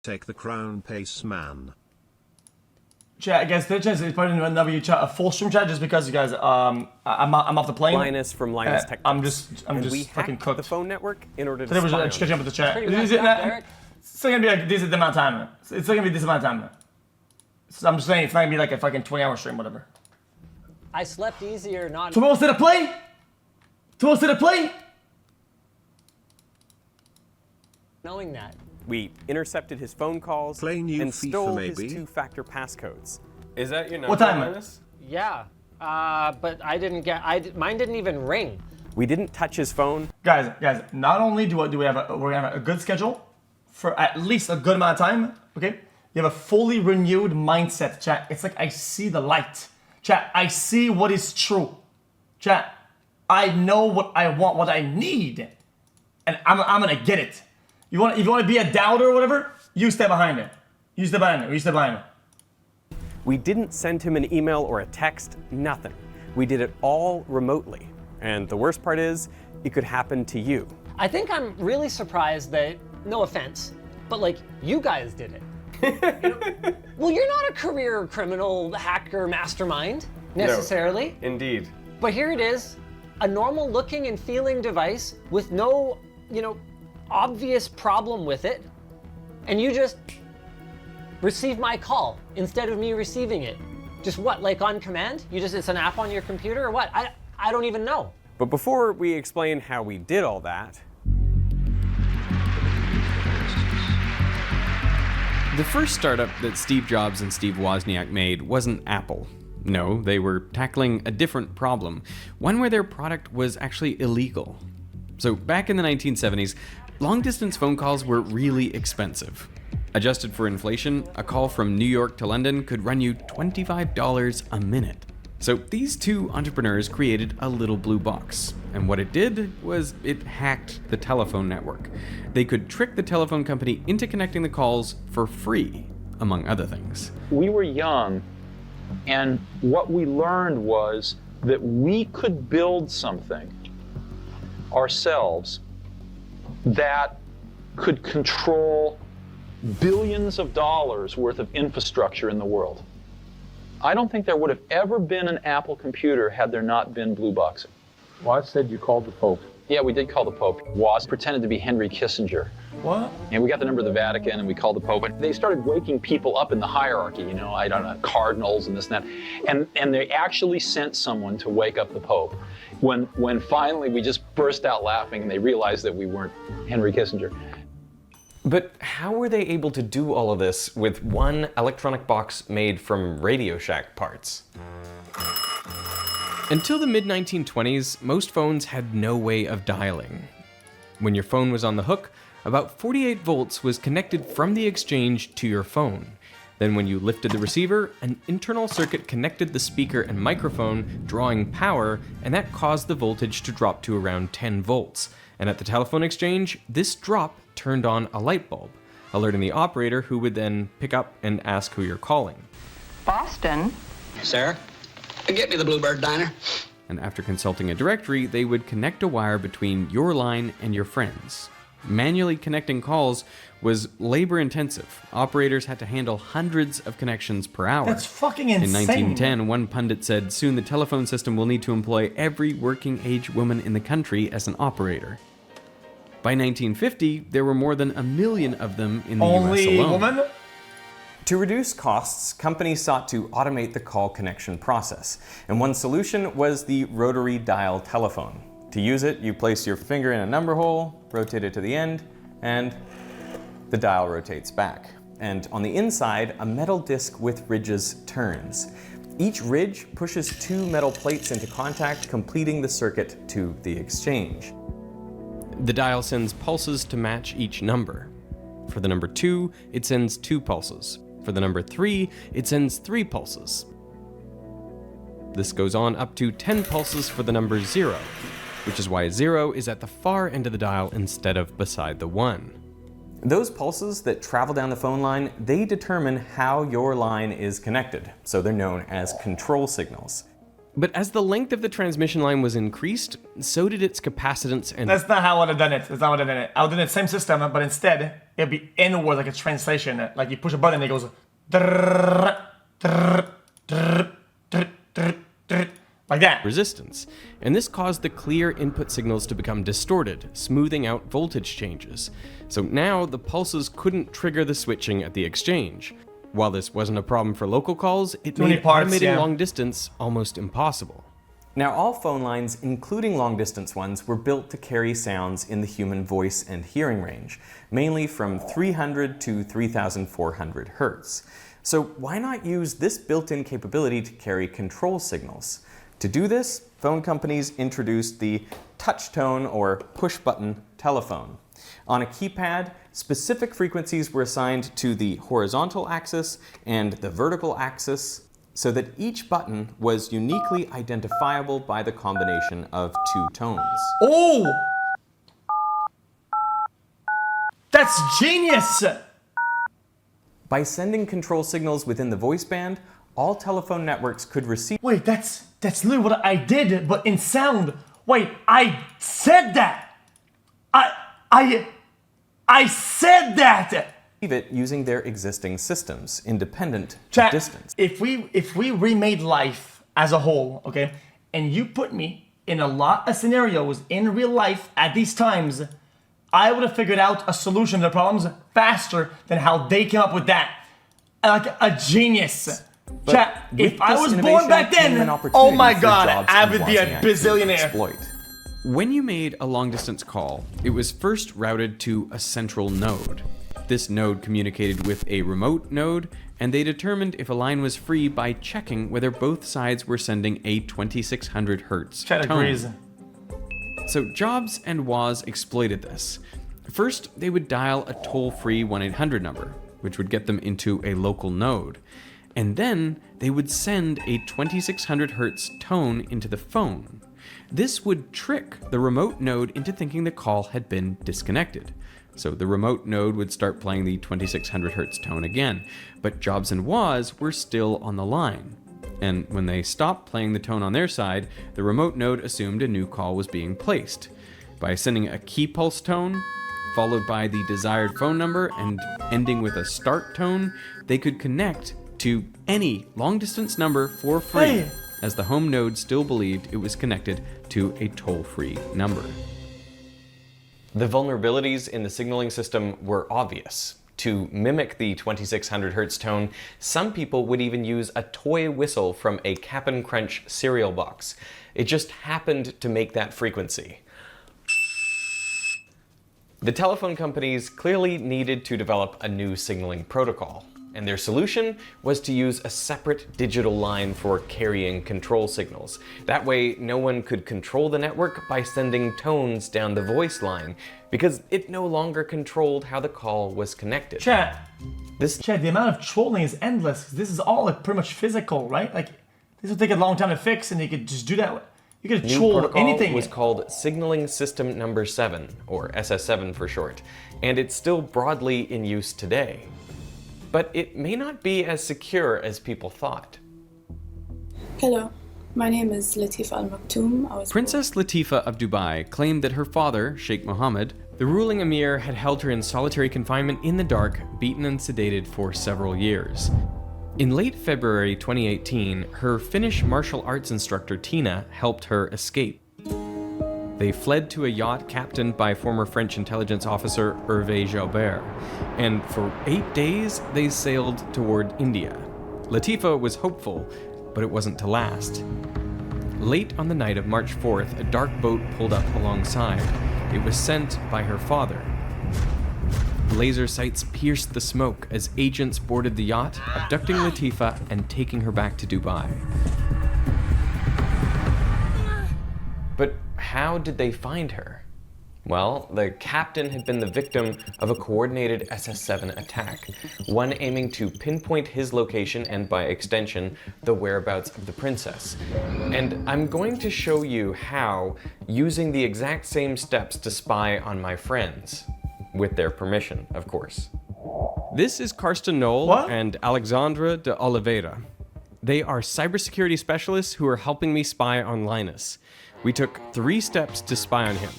Take the crown, pace man. Chat, guys, the chance is putting another chat, a full stream chat, just because you guys, I'm off the plane. Linus from Linus Tech. I'm just fucking cooked. The phone network in order to. Today we're just catching up with the chat. It's still gonna be like this amount of time. It's still gonna be this amount of time. So I'm just saying it's not gonna be like a fucking 20-hour stream, whatever. I slept easier, not. Tomorrow's to the play. Tomorrow's to the play. Knowing that. We intercepted his phone calls and stole his two-factor passcodes. Is that your number? What time? Linus? Yeah, but I didn't get. Mine didn't even ring. We didn't touch his phone. Guys, not only do we have we're gonna have a good schedule for at least a good amount of time. Okay, you have a fully renewed mindset, chat. It's like I see the light, chat. I see what is true, chat. I know what I want, what I need, and I'm gonna get it. If you want to be a doubter or whatever, you stay behind it. You stay behind it. You stay behind it. We didn't send him an email or a text, nothing. We did it all remotely. And the worst part is, it could happen to you. I think I'm really surprised that, no offense, but like, you guys did it. Well, you're not a career criminal, hacker, mastermind, necessarily. No, indeed. But here it is, a normal looking and feeling device with no, obvious problem with it, and you just receive my call instead of me receiving it. Just what, like on command? It's an app on your computer or what? I don't even know. But before we explain how we did all that, the first startup that Steve Jobs and Steve Wozniak made wasn't Apple. No, they were tackling a different problem, one where their product was actually illegal. So back in the 1970s, long-distance phone calls were really expensive. Adjusted for inflation, a call from New York to London could run you $25 a minute. So these two entrepreneurs created a little blue box, and what it did was it hacked the telephone network. They could trick the telephone company into connecting the calls for free, among other things. We were young, and what we learned was that we could build something ourselves that could control billions of dollars worth of infrastructure in the world. I don't think there would have ever been an Apple computer had there not been blue boxing. Woz said you called the Pope. Yeah, we did call the Pope. Woz pretended to be Henry Kissinger. What? And we got the number of the Vatican and we called the Pope. And they started waking people up in the hierarchy, I don't know, cardinals and this and that. And they actually sent someone to wake up the Pope. When finally we just burst out laughing and they realized that we weren't Henry Kissinger. But how were they able to do all of this with one electronic box made from Radio Shack parts? Until the mid-1920s, most phones had no way of dialing. When your phone was on the hook, about 48 volts was connected from the exchange to your phone. Then when you lifted the receiver, an internal circuit connected the speaker and microphone, drawing power, and that caused the voltage to drop to around 10 volts. And at the telephone exchange, this drop turned on a light bulb, alerting the operator, who would then pick up and ask who you're calling. Boston. Sarah, get me the Bluebird Diner. And after consulting a directory, they would connect a wire between your line and your friends. Manually connecting calls was labor-intensive. Operators had to handle hundreds of connections per hour. That's fucking insane. In 1910, one pundit said, "Soon the telephone system will need to employ every working-age woman in the country as an operator." By 1950, there were more than 1 million of them in the US alone. Only woman? To reduce costs, companies sought to automate the call connection process. And one solution was the rotary dial telephone. To use it, you place your finger in a number hole, rotate it to the end, and the dial rotates back. And on the inside, a metal disc with ridges turns. Each ridge pushes 2 metal plates into contact, completing the circuit to the exchange. The dial sends pulses to match each number. For the number 2, it sends 2 pulses. For the number 3, it sends 3 pulses. This goes on up to 10 pulses for the number 0, which is why 0 is at the far end of the dial instead of beside the 1. Those pulses that travel down the phone line, they determine how your line is connected, so they're known as control signals. But as the length of the transmission line was increased, so did its capacitance and... That's not how I would have done it. That's not how I would have done it. I would have done the same system, but instead, it'd be inward, like a translation. Like you push a button and it goes... like that. resistance, and this caused the clear input signals to become distorted, smoothing out voltage changes. So now the pulses couldn't trigger the switching at the exchange. While this wasn't a problem for local calls, it made automating long distance almost impossible. Now, all phone lines, including long-distance ones, were built to carry sounds in the human voice and hearing range, mainly from 300 to 3,400 hertz. So why not use this built-in capability to carry control signals? To do this, phone companies introduced the touch tone or push-button telephone. On a keypad, specific frequencies were assigned to the horizontal axis and the vertical axis, so that each button was uniquely identifiable by the combination of two tones. Oh! That's genius! By sending control signals within the voice band, all telephone networks could receive... Wait, that's literally what I did, but in sound. Wait, I said that! I said that! it using their existing systems, independent of distance. If we remade life as a whole, okay, and you put me in a lot of scenarios in real life at these times, I would have figured out a solution to the problems faster than how they came up with that. Like a genius. But Chat, if I was born back then, oh my god, I would be a bazillionaire. Exploit. When you made a long-distance call, it was first routed to a central node. This node communicated with a remote node, and they determined if a line was free by checking whether both sides were sending a 2600 hertz Chat tone. agrees. So Jobs and Woz exploited this. First, they would dial a toll-free 1-800 number, which would get them into a local node. And then they would send a 2600 hertz tone into the phone. This would trick the remote node into thinking the call had been disconnected. So the remote node would start playing the 2600 hertz tone again, but Jobs and Woz were still on the line. And when they stopped playing the tone on their side, the remote node assumed a new call was being placed. By sending a key pulse tone, followed by the desired phone number and ending with a start tone, they could connect to any long-distance number for free, as the home node still believed it was connected to a toll-free number. The vulnerabilities in the signaling system were obvious. To mimic the 2600 hertz tone, some people would even use a toy whistle from a Cap'n Crunch cereal box. It just happened to make that frequency. The telephone companies clearly needed to develop a new signaling protocol, and their solution was to use a separate digital line for carrying control signals. That way, no one could control the network by sending tones down the voice line, because it no longer controlled how the call was connected. Chat, the amount of trolling is endless. This is all like pretty much physical, right? Like, this would take a long time to fix, and you could just do that. You could troll anything. It was called Signaling System Number 7, or SS7 for short, and it's still broadly in use today. But it may not be as secure as people thought. Hello, my name is Latifa Al Maktoum. Princess Latifa of Dubai claimed that her father, Sheikh Mohammed, the ruling emir, had held her in solitary confinement in the dark, beaten and sedated for several years. In late February 2018, her Finnish martial arts instructor Tina helped her escape. They fled to a yacht captained by former French intelligence officer Hervé Jalbert, and for 8 days they sailed toward India. Latifa was hopeful, but it wasn't to last. Late on the night of March 4th, a dark boat pulled up alongside. It was sent by her father. Laser sights pierced the smoke as agents boarded the yacht, abducting Latifa and taking her back to Dubai. But how did they find her? Well, the captain had been the victim of a coordinated SS7 attack, one aiming to pinpoint his location and, by extension, the whereabouts of the princess. And I'm going to show you how, using the exact same steps to spy on my friends. With their permission, of course. This is Karsten Knoll and Alexandra de Oliveira. They are cybersecurity specialists who are helping me spy on Linus. We took 3 steps to spy on him.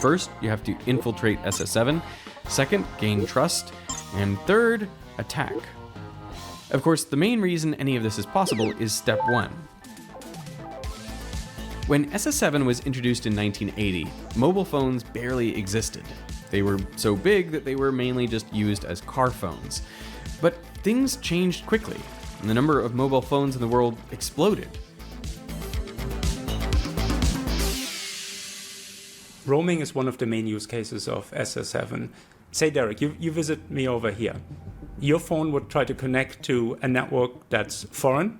First, you have to infiltrate SS7. Second, gain trust. And third, attack. Of course, the main reason any of this is possible is step 1. When SS7 was introduced in 1980, mobile phones barely existed. They were so big that they were mainly just used as car phones. But things changed quickly, and the number of mobile phones in the world exploded. Roaming is one of the main use cases of SS7. Say, Derek, you visit me over here. Your phone would try to connect to a network that's foreign,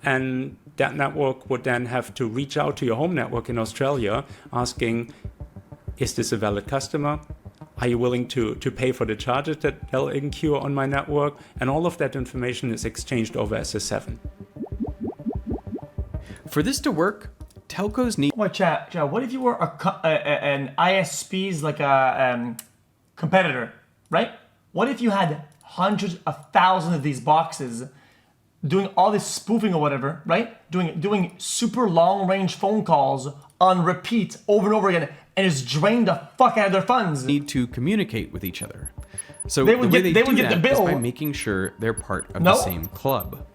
and that network would then have to reach out to your home network in Australia asking, is this a valid customer? Are you willing to pay for the charges that they'll incur on my network? And all of that information is exchanged over SS7. For this to work, telcos need... What, chat, what if you were an ISP's like a competitor, right? What if you had hundreds of thousands of these boxes doing all this spoofing or whatever, right? Doing super long-range phone calls on repeat over and over again, and just drain the fuck out of their funds. Need to communicate with each other. So they would the way get, they they would do get the that is bill by making sure they're part of the same club.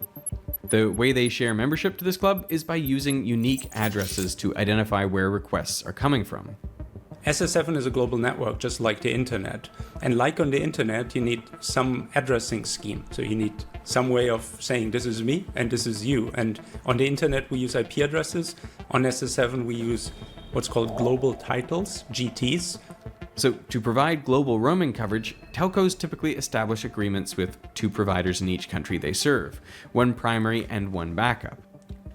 The way they share membership to this club is by using unique addresses to identify where requests are coming from. SS7 is a global network, just like the internet. And like on the internet, you need some addressing scheme. So you need some way of saying this is me and this is you. And on the internet, we use IP addresses. On SS7, we use what's called global titles, GTs. So to provide global roaming coverage, telcos typically establish agreements with 2 providers in each country they serve, one primary and one backup.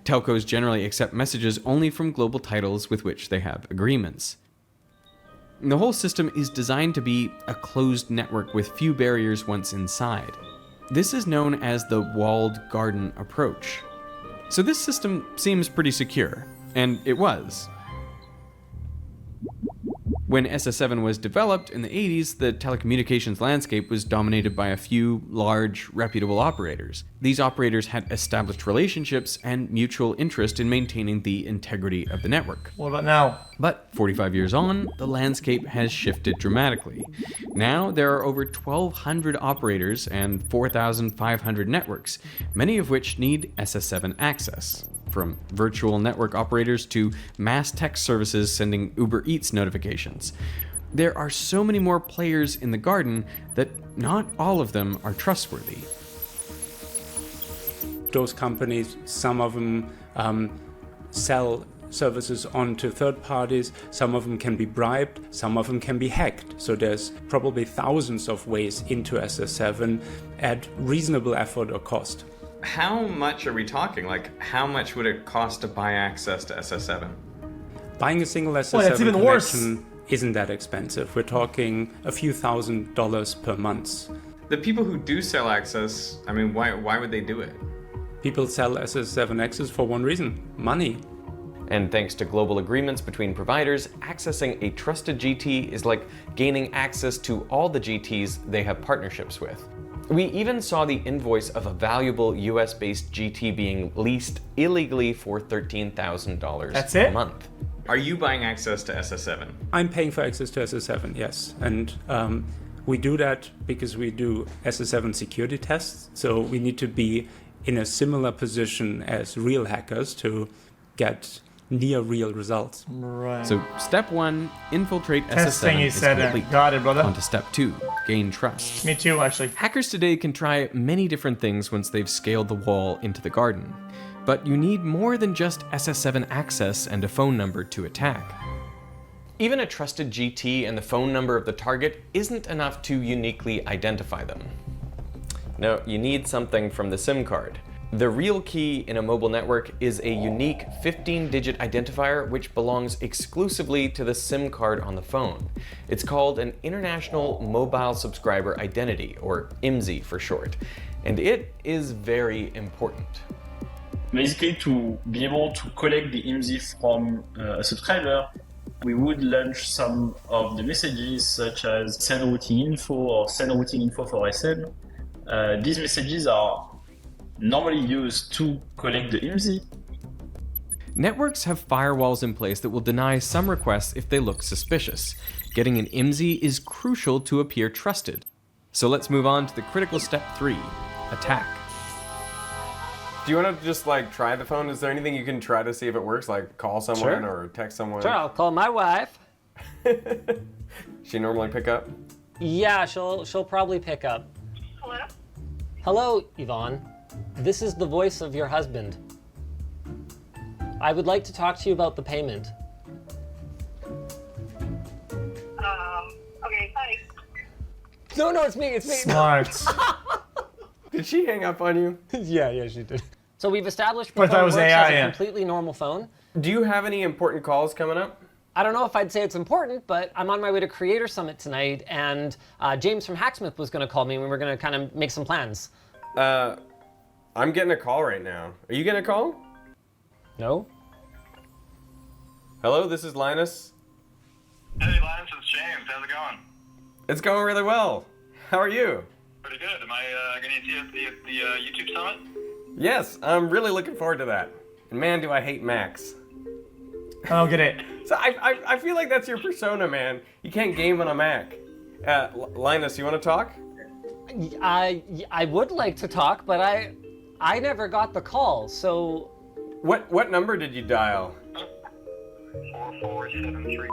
Telcos generally accept messages only from global titles with which they have agreements. The whole system is designed to be a closed network with few barriers once inside. This is known as the walled garden approach. So this system seems pretty secure, and it was. When SS7 was developed in the 80s, the telecommunications landscape was dominated by a few large, reputable operators. These operators had established relationships and mutual interest in maintaining the integrity of the network. What about now? But 45 years on, the landscape has shifted dramatically. Now there are over 1,200 operators and 4,500 networks, many of which need SS7 access. From virtual network operators to mass text services sending Uber Eats notifications. There are so many more players in the garden that not all of them are trustworthy. Those companies, some of them sell services onto third parties, some of them can be bribed, some of them can be hacked. So there's probably thousands of ways into SS7 at reasonable effort or cost. How much are we talking? Like, how much would it cost to buy access to SS7? Buying a single SS7 connection isn't that expensive. We're talking a few $1,000s per month. The people who do sell access, I mean, why would they do it? People sell SS7 access for one reason: money. And thanks to global agreements between providers, accessing a trusted GT is like gaining access to all the GTs they have partnerships with. We even saw the invoice of a valuable US-based GT being leased illegally for $13,000 a month. Are you buying access to SS7? I'm paying for access to SS7, yes. And we do that because we do SS7 security tests. So we need to be in a similar position as real hackers to get near real results. Right. So step 1, infiltrate Testing, SS7 you is said complete. Got it, brother. On to step 2, gain trust. Me too, actually. Hackers today can try many different things once they've scaled the wall into the garden. But you need more than just SS7 access and a phone number to attack. Even a trusted GT and the phone number of the target isn't enough to uniquely identify them. No, you need something from the SIM card. The real key in a mobile network is a unique 15-digit identifier which belongs exclusively to the SIM card on the phone. It's called an International Mobile Subscriber Identity, or IMSI for short, and it is very important. Basically, to be able to collect the IMSI from a subscriber, we would launch some of the messages such as send routing info or send routing info for SM. These messages are normally use to collect the IMSI. Networks have firewalls in place that will deny some requests if they look suspicious. Getting an IMSI is crucial to appear trusted. So let's move on to the critical step 3, attack. Do you want to just like try the phone? Is there anything you can try to see if it works? Like call someone or text someone? Sure, I'll call my wife. She normally pick up? Yeah, she'll probably pick up. Hello? Hello, Yvonne. This is the voice of your husband. I would like to talk to you about the payment. Okay, hi. No, it's me. Smart. Did she hang up on you? Yeah, she did. So we've established But my that phone was works AI, as a yeah. completely normal phone. Do you have any important calls coming up? I don't know if I'd say it's important, but I'm on my way to Creator Summit tonight, and James from Hacksmith was going to call me, and we were going to kind of make some plans. I'm getting a call right now. Are you getting a call? No. Hello, this is Linus. Hey, Linus, it's James. How's it going? It's going really well. How are you? Pretty good. Am I going to see you at the YouTube Summit? Yes, I'm really looking forward to that. And man, do I hate Macs. I don't get it. So I feel like that's your persona, man. You can't game on a Mac. Linus, you want to talk? I would like to talk, but I never got the call, so... What number did you dial? 4473.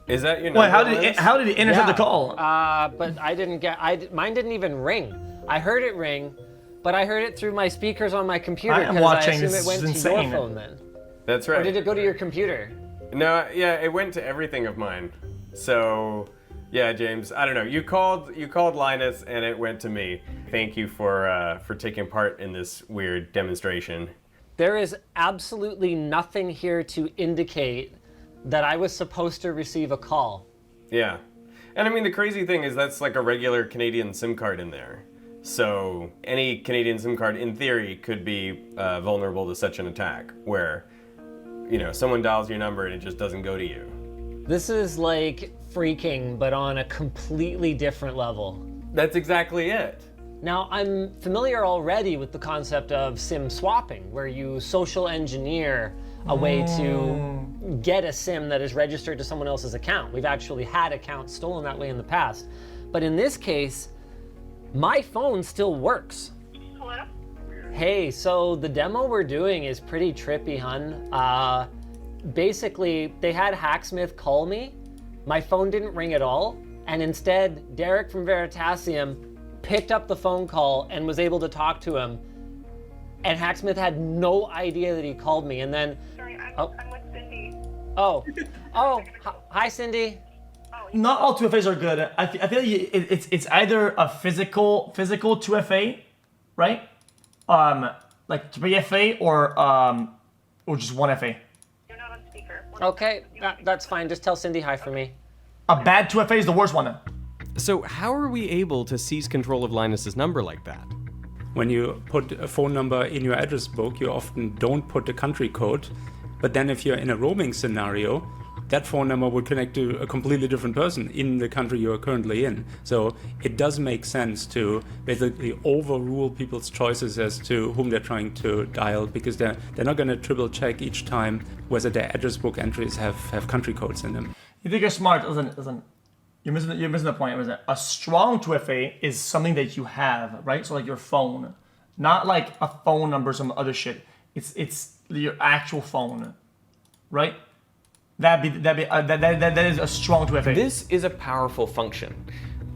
Is that your number? Wait, how did he intercept the call? But I didn't get... mine didn't even ring. I heard it ring, but I heard it through my speakers on my computer. I am watching. I assume This it went is to insane. your phone then. That's right. Or did it go to your computer? No, yeah, it went to everything of mine. So, yeah, James, I don't know. You called Linus, and it went to me. Thank you for taking part in this weird demonstration. There is absolutely nothing here to indicate that I was supposed to receive a call. Yeah, and I mean the crazy thing is that's like a regular Canadian SIM card in there. So any Canadian SIM card, in theory, could be vulnerable to such an attack, where, you know, someone dials your number and it just doesn't go to you. This is like freaking, but on a completely different level. That's exactly it. Now, I'm familiar already with the concept of SIM swapping, where you social engineer a way to get a SIM that is registered to someone else's account. We've actually had accounts stolen that way in the past. But in this case, my phone still works. Hello? Hey, so the demo we're doing is pretty trippy, hun. Basically, they had Hacksmith call me. My phone didn't ring at all. And instead, Derek from Veritasium picked up the phone call and was able to talk to him. And Hacksmith had no idea that he called me. And then... Sorry, I'm with Cindy. Oh, hi, Cindy. Not all 2FAs are good. I feel like it's either a physical 2FA, right? Like 3FA or just 1FA. You're not on speaker. Okay, that's fine. Just tell Cindy hi for me. A bad 2FA is the worst one. So how are we able to seize control of Linus's number like that? When you put a phone number in your address book, you often don't put the country code. But then if you're in a roaming scenario, that phone number would connect to a completely different person in the country you're currently in. So it does make sense to basically overrule people's choices as to whom they're trying to dial, because they're not going to triple check each time whether their address book entries have country codes in them. You think you're smart? Listen. You're missing the point. A strong 2FA is something that you have, right? So like your phone, not like a phone number, some other shit. It's your actual phone, right? That is a strong 2FA. This is a powerful function.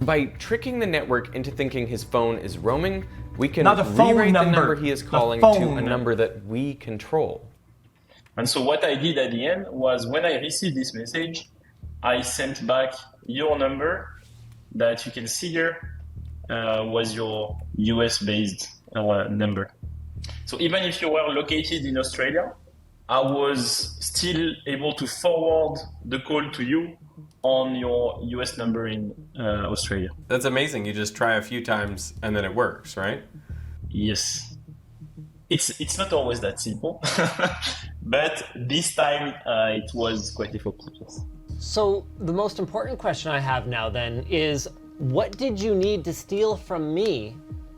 By tricking the network into thinking his phone is roaming, we can rewrite the number he is calling to a number that we control. And so what I did at the end was, when I received this message, I sent back your number that you can see here was your US-based number. So even if you were located in Australia, I was still able to forward the call to you on your US number in Australia. That's amazing. You just try a few times and then it works, right? Yes. It's not always that simple, but this time it was quite effortless. So the most important question I have now then is, what did you need to steal from me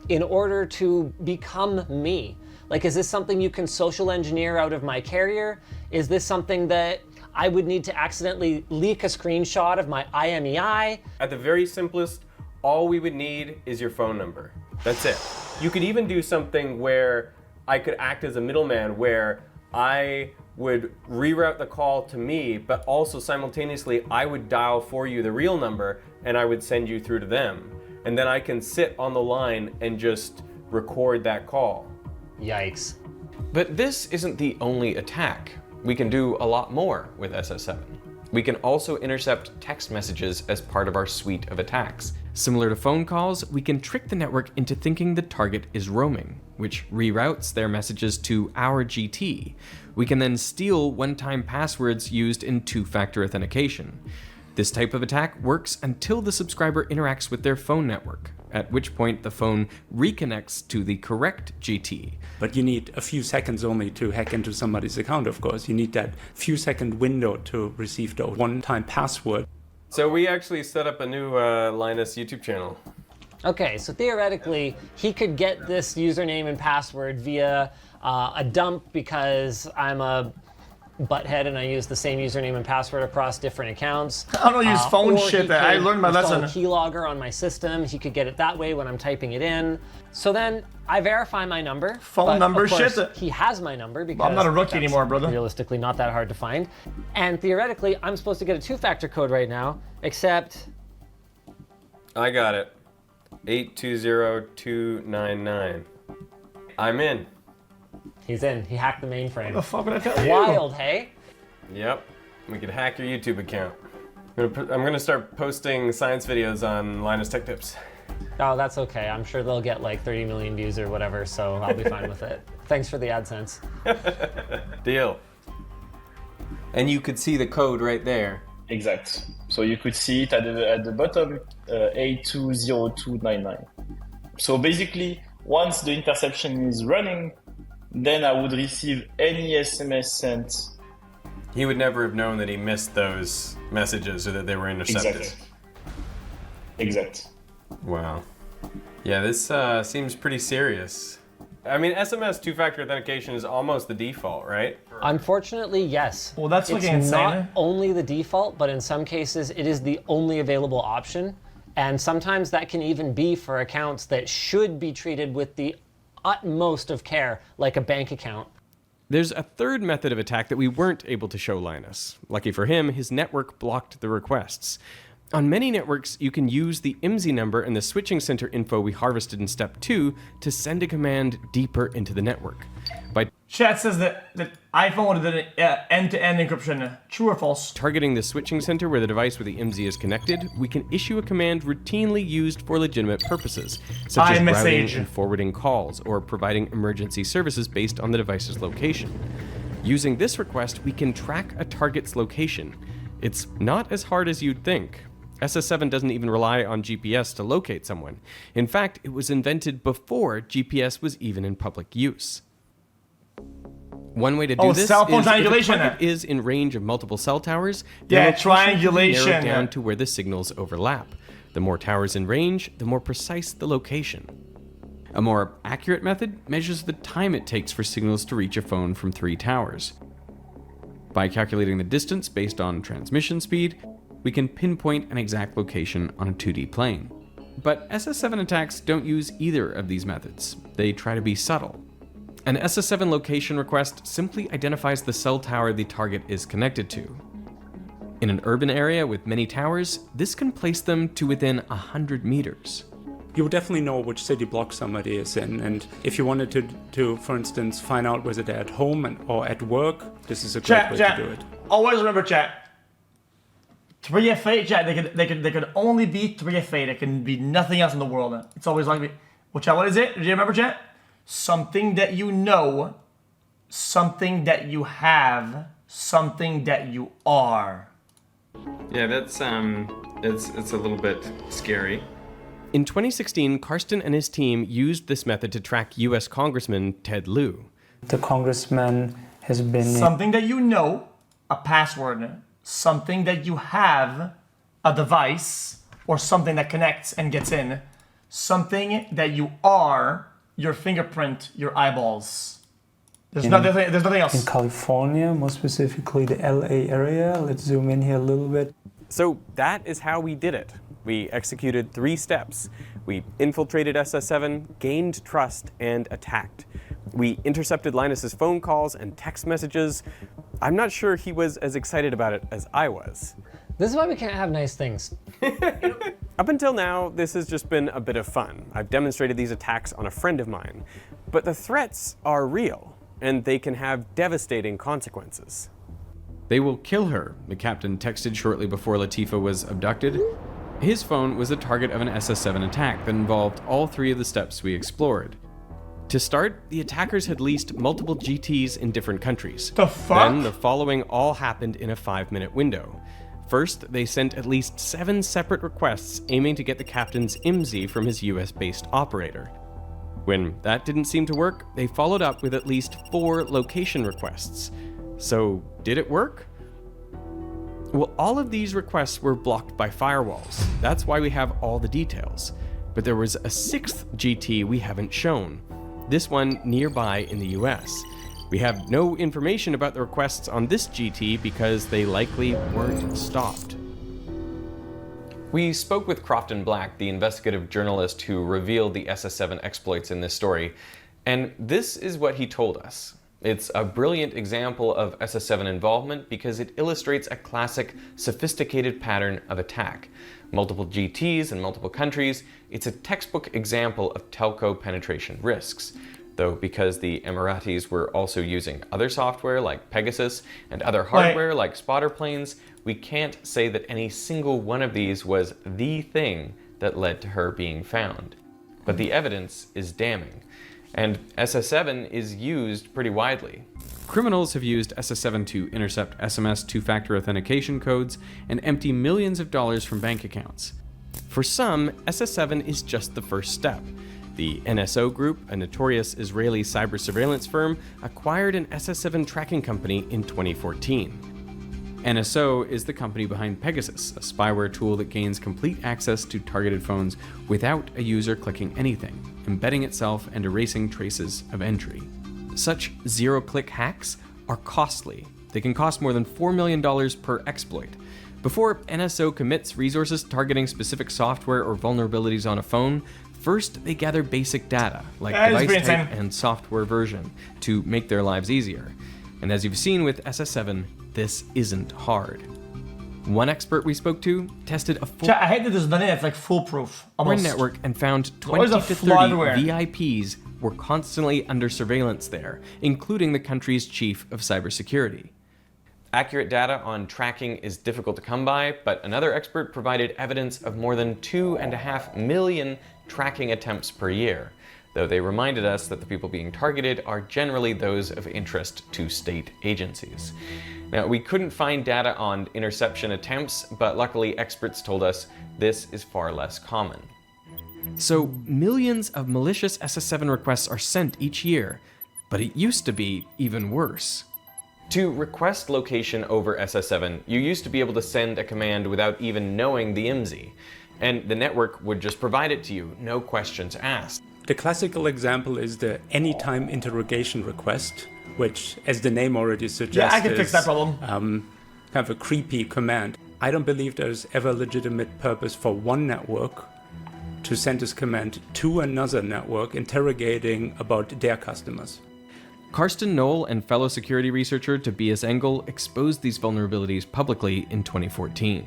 in order to become me? Like, is this something you can social engineer out of my carrier? Is this something that I would need to accidentally leak a screenshot of my IMEI? At the very simplest, all we would need is your phone number. That's it. You could even do something where I could act as a middleman, where I would reroute the call to me, but also simultaneously I would dial for you the real number and I would send you through to them. And then I can sit on the line and just record that call. Yikes. But this isn't the only attack. We can do a lot more with SS7. We can also intercept text messages as part of our suite of attacks. Similar to phone calls, we can trick the network into thinking the target is roaming, which reroutes their messages to our GT. We can then steal one-time passwords used in two-factor authentication. This type of attack works until the subscriber interacts with their phone network, at which point the phone reconnects to the correct GT. But you need a few seconds only to hack into somebody's account, of course. You need that few second window to receive the one-time password. So we actually set up a new Linus YouTube channel. Okay, so theoretically, he could get this username and password via a dump because I'm a butthead and I use the same username and password across different accounts. I don't use phone shit. I learned my lesson. Keylogger on my system. He could get it that way when I'm typing it in. So then I verify my number. Phone number of course, shit. He has my number because I'm not a rookie anymore, brother. Realistically, not that hard to find. And theoretically, I'm supposed to get a two-factor code right now, except I got it. 820299. I'm in. He's in. He hacked the mainframe. What the fuck would I tell you? Wild, hey? Yep. We could hack your YouTube account. I'm gonna start posting science videos on Linus Tech Tips. Oh, that's okay. I'm sure they'll get like 30 million views or whatever, so I'll be fine with it. Thanks for the AdSense. Deal. And you could see the code right there. Exact. So you could see it at the bottom, 820299. So basically, once the interception is running, then I would receive any SMS sent. He would never have known that he missed those messages or that they were intercepted. Exact. Wow. Yeah, this seems pretty serious. I mean, SMS two-factor authentication is almost the default, right? Unfortunately, yes. Well, that's it's fucking insane. Not only the default, but in some cases, it is the only available option. And sometimes that can even be for accounts that should be treated with the utmost of care, like a bank account. There's a third method of attack that we weren't able to show Linus. Lucky for him, his network blocked the requests. On many networks, you can use the IMSI number and the switching center info we harvested in step 2 to send a command deeper into the network. By Chat says that iPhone did an end-to-end encryption. True or false? targeting the switching center where the device with the IMSI is connected, we can issue a command routinely used for legitimate purposes, such as routing and forwarding calls or providing emergency services based on the device's location. Using this request, we can track a target's location. It's not as hard as you'd think. SS7 doesn't even rely on GPS to locate someone. In fact, it was invented before GPS was even in public use. One way to do this cell phone is triangulation. if a target is in range of multiple cell towers, Yeah, the triangulation. narrowed down to where the signals overlap. The more towers in range, the more precise the location. A more accurate method measures the time it takes for signals to reach a phone from 3 towers. By calculating the distance based on transmission speed, we can pinpoint an exact location on a 2D plane. But SS7 attacks don't use either of these methods. They try to be subtle. An SS7 location request simply identifies the cell tower the target is connected to. In an urban area with many towers, this can place them to within 100 meters. You would definitely know which city block somebody is in, and if you wanted to for instance, find out whether they're at home or at work, this is a great way to do it. Always remember, chat. 3FA, chat. They could only be 3FA. There can be nothing else in the world. It's always like, well, chat. What is it? Do you remember, chat? Something that you know, something that you have, something that you are. Yeah, that's it's a little bit scary. In 2016, Karsten and his team used this method to track U.S. Congressman Ted Lieu. The congressman has been... Something that you know, a password. Something that you have, a device, or something that connects and gets in. something that you are, your fingerprint, your eyeballs. There's nothing else. In California, more specifically the LA area. Let's zoom in here a little bit. So that is how we did it. We executed 3 steps. We infiltrated SS7, gained trust, and attacked. We intercepted Linus's phone calls and text messages. I'm not sure he was as excited about it as I was. This is why we can't have nice things. Up until now, this has just been a bit of fun. I've demonstrated these attacks on a friend of mine. But the threats are real, and they can have devastating consequences. They will kill her, the captain texted shortly before Latifa was abducted. His phone was the target of an SS7 attack that involved all 3 of the steps we explored. To start, the attackers had leased multiple GTs in different countries. The fuck? Then the following all happened in a 5-minute window. First, they sent at least 7 separate requests aiming to get the captain's IMSI from his US-based operator. When that didn't seem to work, they followed up with at least 4 location requests. So, did it work? Well, all of these requests were blocked by firewalls. That's why we have all the details. But there was a 6th GT we haven't shown. This one nearby in the US. We have no information about the requests on this GT because they likely weren't stopped. We spoke with Crofton Black, the investigative journalist who revealed the SS7 exploits in this story, and this is what he told us. It's a brilliant example of SS7 involvement because it illustrates a classic, sophisticated pattern of attack. Multiple GTs in multiple countries, it's a textbook example of telco penetration risks. Though because the Emiratis were also using other software like Pegasus and other hardware like spotter planes, we can't say that any single one of these was the thing that led to her being found. But the evidence is damning. And SS7 is used pretty widely. Criminals have used SS7 to intercept SMS two-factor authentication codes and empty millions of dollars from bank accounts. For some, SS7 is just the first step. The NSO Group, a notorious Israeli cyber surveillance firm, acquired an SS7 tracking company in 2014. NSO is the company behind Pegasus, a spyware tool that gains complete access to targeted phones without a user clicking anything, embedding itself and erasing traces of entry. Such zero-click hacks are costly. They can cost more than $4 million per exploit. Before NSO commits resources targeting specific software or vulnerabilities on a phone, first they gather basic data, like device type and software version, to make their lives easier. And as you've seen with SS7, this isn't hard. One expert we spoke to tested a full I hate that there's nothing that's like foolproof almost. network and found 20 to 30 VIPs were constantly under surveillance there, including the country's chief of cybersecurity. Accurate data on tracking is difficult to come by, but another expert provided evidence of more than 2.5 million tracking attempts per year, though they reminded us that the people being targeted are generally those of interest to state agencies. Now, we couldn't find data on interception attempts, but luckily experts told us this is far less common. So millions of malicious SS7 requests are sent each year, but it used to be even worse. To request location over SS7, you used to be able to send a command without even knowing the IMSI, and the network would just provide it to you, no questions asked. The classical example is the anytime interrogation request, which, as the name already suggests, I can fix that problem. Kind of a creepy command. I don't believe there's ever legitimate purpose for one network to send this command to another network interrogating about their customers. Karsten Knoll and fellow security researcher Tobias Engel exposed these vulnerabilities publicly in 2014.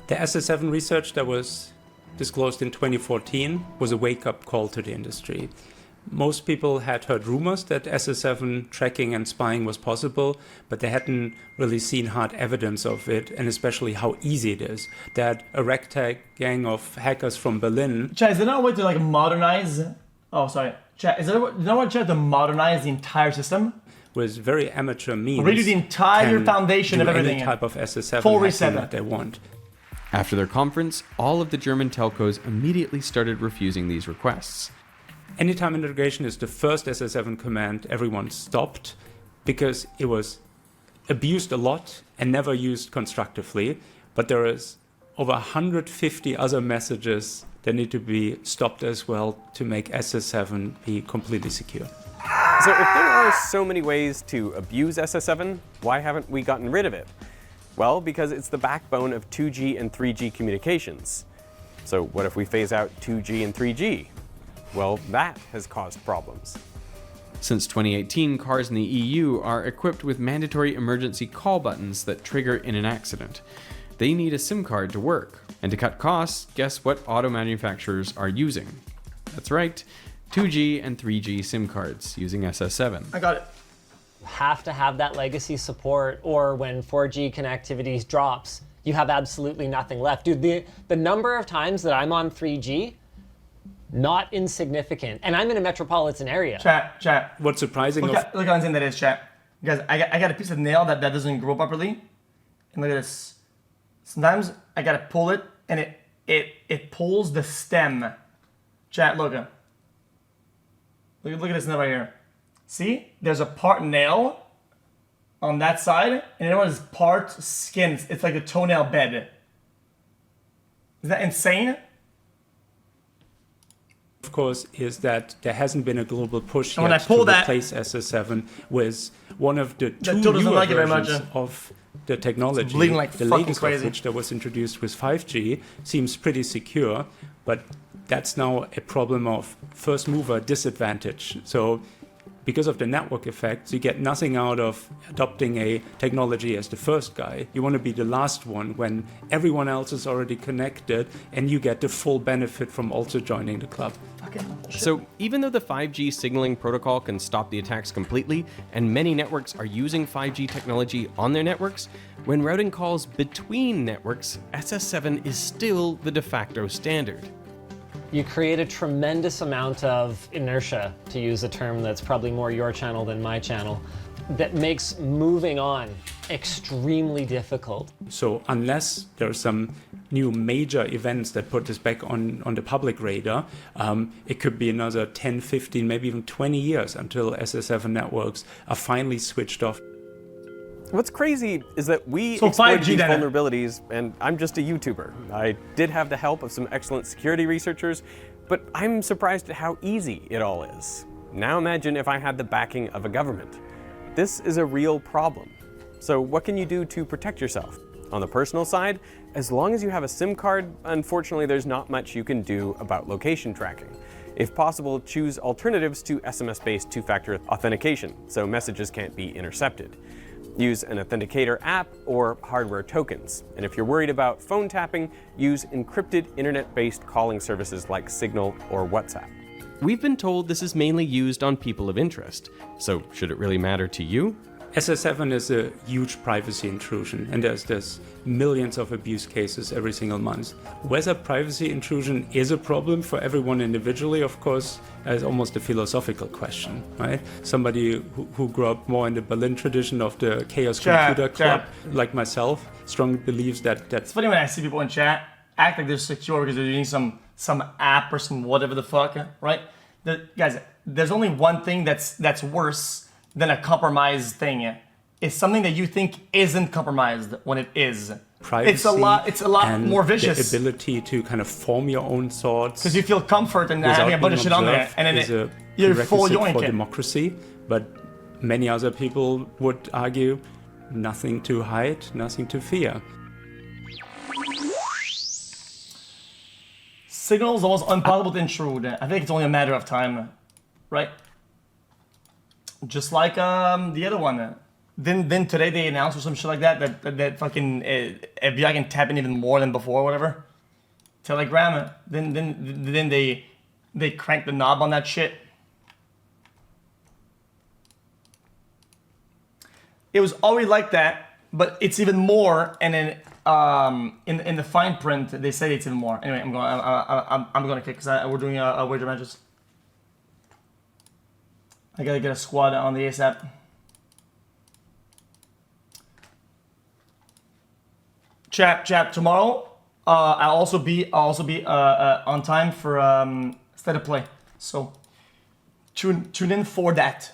The SS7 research that was disclosed in 2014 was a wake-up call to the industry. Most people had heard rumors that SS7 tracking and spying was possible, but they hadn't really seen hard evidence of it, and especially how easy it is. That a ragtag gang of hackers from Berlin... Chad, is there no way to like modernize... Oh, sorry. Chad, is there no way to modernize the entire system? With very amateur means... Redo the entire foundation of everything. Any type of SS7 full hacking reset that they want. After their conference, all of the German telcos immediately started refusing these requests. Anytime interrogation is the first SS7 command everyone stopped because it was abused a lot and never used constructively. But there is over 150 other messages that need to be stopped as well to make SS7 be completely secure. So if there are so many ways to abuse SS7, why haven't we gotten rid of it? Well, because it's the backbone of 2G and 3G communications. So what if we phase out 2G and 3G? Well, that has caused problems. Since 2018, cars in the EU are equipped with mandatory emergency call buttons that trigger in an accident. They need a SIM card to work. And to cut costs, guess what auto manufacturers are using? That's right, 2G and 3G SIM cards using SS7. I got it. Have to have that legacy support, or when 4G connectivity drops, you have absolutely nothing left. Dude, the number of times that I'm on 3G, not insignificant. And I'm in a metropolitan area. Chat. What's surprising Look how insane that is, chat. Guys, I got a piece of nail that doesn't grow properly. And look at this. Sometimes I gotta pull it, and it pulls the stem. Chat, look at this nail right here. See, there's a part nail on that side, and the other one is part skin. It's like a toenail bed. Is that insane? of course, is that there hasn't been a global push and yet to replace SS7 with one of the two newer versions of the technology. Like the latest of which that was introduced with 5G seems pretty secure, but that's now a problem of first mover disadvantage. So because of the network effects, you get nothing out of adopting a technology as the first guy. You want to be the last one when everyone else is already connected and you get the full benefit from also joining the club. So even though the 5G signaling protocol can stop the attacks completely, and many networks are using 5G technology on their networks, when routing calls between networks, SS7 is still the de facto standard. You create a tremendous amount of inertia, to use a term that's probably more your channel than my channel, that makes moving on extremely difficult. So unless there are some new major events that put this back on the public radar, it could be another 10, 15, maybe even 20 years until SS7 networks are finally switched off. What's crazy is that we exploited these vulnerabilities, and I'm just a YouTuber. I did have the help of some excellent security researchers, but I'm surprised at how easy it all is. Now imagine if I had the backing of a government. This is a real problem. So what can you do to protect yourself? On the personal side, as long as you have a SIM card, unfortunately there's not much you can do about location tracking. If possible, choose alternatives to SMS-based two-factor authentication, so messages can't be intercepted. Use an authenticator app or hardware tokens. And if you're worried about phone tapping, use encrypted internet-based calling services like Signal or WhatsApp. We've been told this is mainly used on people of interest. So should it really matter to you? SS7 is a huge privacy intrusion, and there's millions of abuse cases every single month. Whether privacy intrusion is a problem for everyone individually, of course, is almost a philosophical question, right? Somebody who grew up more in the Berlin tradition of the Chaos Computer Club, like myself, strongly believes that... It's funny when I see people in chat act like they're secure because they're using some app or some whatever the fuck, right? Guys, there's only one thing that's worse than a compromised thing. It's something that you think isn't compromised when it is. Privacy, it's a lot more vicious. The ability to kind of form your own thoughts. Because you feel comfort in having a bunch of shit on there, and then you're full yoink for democracy. But many other people would argue nothing to hide, nothing to fear. Signal is almost impossible to intrude. I think it's only a matter of time, right? Just like the other one. Then today they announced or some shit like that fucking FBI can tap in even more than before or whatever. Telegram. Then they cranked the knob on that shit. It was always like that, but it's even more. And then in the fine print they say it's even more. Anyway, I'm gonna kick because we're doing a wager matches. I gotta get a squad on the ASAP. Chat. Tomorrow, I'll also be on time for State of Play. So tune in for that.